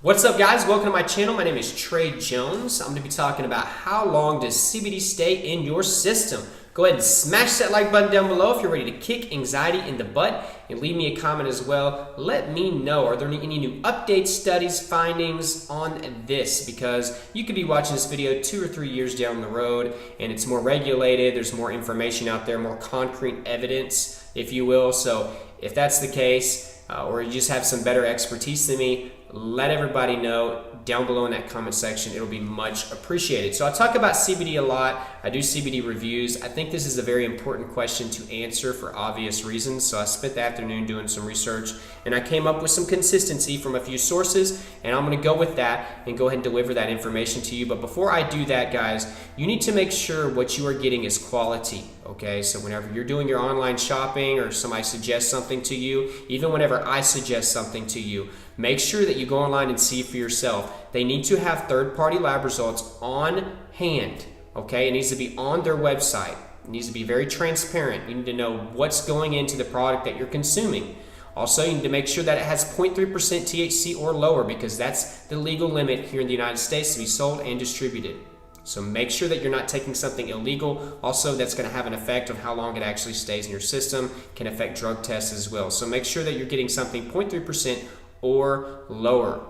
What's up, guys? Welcome to my channel. My name is Trey Jones. I'm going to be talking about how long does CBD stay in your system. Go ahead and smash that like button down below if you're ready to kick anxiety in the butt, and leave me a comment as well. Let me know, are there any new updates, studies, findings on this? Because you could be watching this video 2 or 3 years down the road and it's more regulated, there's more information out there, more concrete evidence, if you will. So if that's the case, or you just have some better expertise than me, let everybody know down below in that comment section. It'll be much appreciated. So I talk about CBD a lot. I do CBD reviews. I think this is a very important question to answer for obvious reasons. So I spent the afternoon doing some research and I came up with some consistency from a few sources, and I'm going to go with that and go ahead and deliver that information to you. But before I do that, guys, you need to make sure what you are getting is quality. Okay, so whenever you're doing your online shopping or somebody suggests something to you, even whenever I suggest something to you, make sure that you go online and see for yourself. They need to have third-party lab results on hand. Okay, it needs to be on their website. It needs to be very transparent. You need to know what's going into the product that you're consuming. Also, you need to make sure that it has 0.3% THC or lower, because that's the legal limit here in the United States to be sold and distributed. So make sure that you're not taking something illegal. Also, that's going to have an effect on how long it actually stays in your system, can affect drug tests as well. So make sure that you're getting something 0.3% or lower.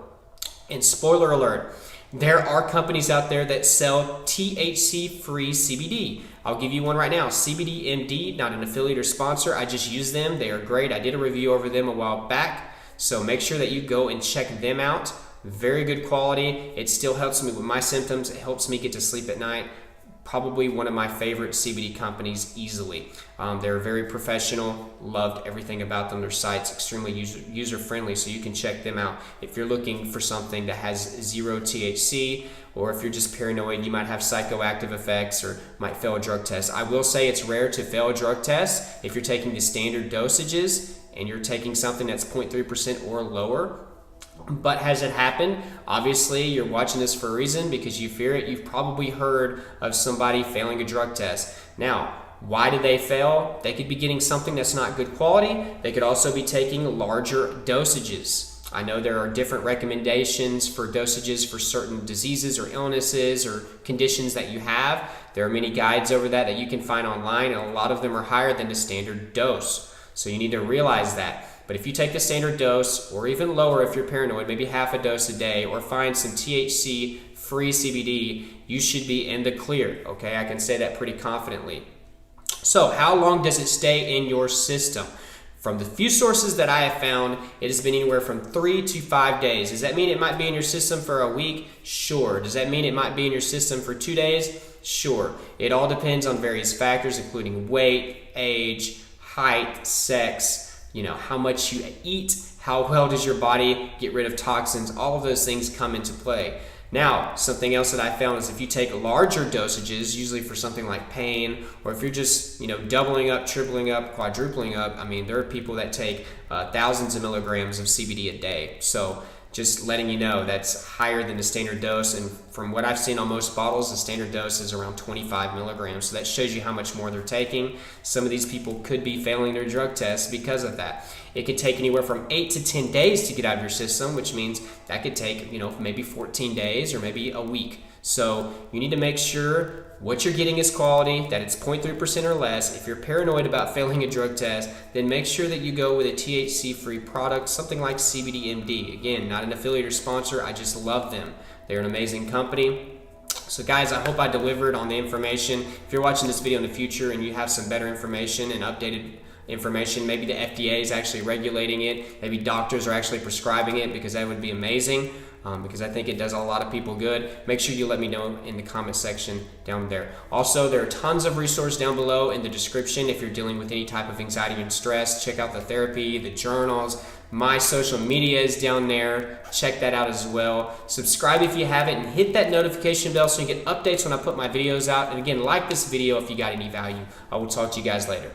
And spoiler alert, there are companies out there that sell THC-free CBD. I'll give you one right now, CBD MD, not an affiliate or sponsor. I just use them. They are great. I did a review over them a while back. So make sure that you go and check them out. Very good quality. It still helps me with my symptoms. It helps me get to sleep at night. Probably one of my favorite CBD companies easily. They're very professional. Loved everything about them. Their site's extremely user friendly, so you can check them out. If you're looking for something that has 0 THC, or if you're just paranoid, you might have psychoactive effects or might fail a drug test. I will say it's rare to fail a drug test if you're taking the standard dosages and you're taking something that's 0.3% or lower. But has it happened? Obviously, you're watching this for a reason, because you fear it. You've probably heard of somebody failing a drug test. Now, why did they fail? They could be getting something that's not good quality. They could also be taking larger dosages. I know there are different recommendations for dosages for certain diseases or illnesses or conditions that you have. There are many guides over that you can find online, and a lot of them are higher than the standard dose. So you need to realize that. But if you take the standard dose, or even lower if you're paranoid, maybe half a dose a day, or find some THC-free CBD, you should be in the clear, okay? I can say that pretty confidently. So how long does it stay in your system? From the few sources that I have found, it has been anywhere from 3 to 5 days. Does that mean it might be in your system for a week? Sure. Does that mean it might be in your system for 2 days? Sure. It all depends on various factors, including weight, age, height, sex, how much you eat, how well does your body get rid of toxins. All of those things come into play. Now, something else that I found is if you take larger dosages, usually for something like pain, or if you're just doubling up, tripling up, quadrupling up, there are people that take thousands of milligrams of CBD a day. So just letting you know, that's higher than the standard dose, and from what I've seen on most bottles, the standard dose is around 25 milligrams. So that shows you how much more they're taking. Some of these people could be failing their drug tests because of that. It could take anywhere from 8 to 10 days to get out of your system, which means that could take maybe 14 days or maybe a week. So you need to make sure what you're getting is quality, that it's 0.3% or less. If you're paranoid about failing a drug test, then make sure that you go with a THC-free product, something like CBD MD. Again, not an affiliate or sponsor, I just love them. They're an amazing company. So guys, I hope I delivered on the information. If you're watching this video in the future and you have some better information and updated information, maybe the FDA is actually regulating it, maybe doctors are actually prescribing it, because that would be amazing. Because I think it does a lot of people good. Make sure you let me know in the comment section down there. Also, there are tons of resources down below in the description if you're dealing with any type of anxiety and stress. Check out the therapy, the journals. My social media is down there. Check that out as well. Subscribe if you haven't, and hit that notification bell so you get updates when I put my videos out. And again, like this video if you got any value. I will talk to you guys later.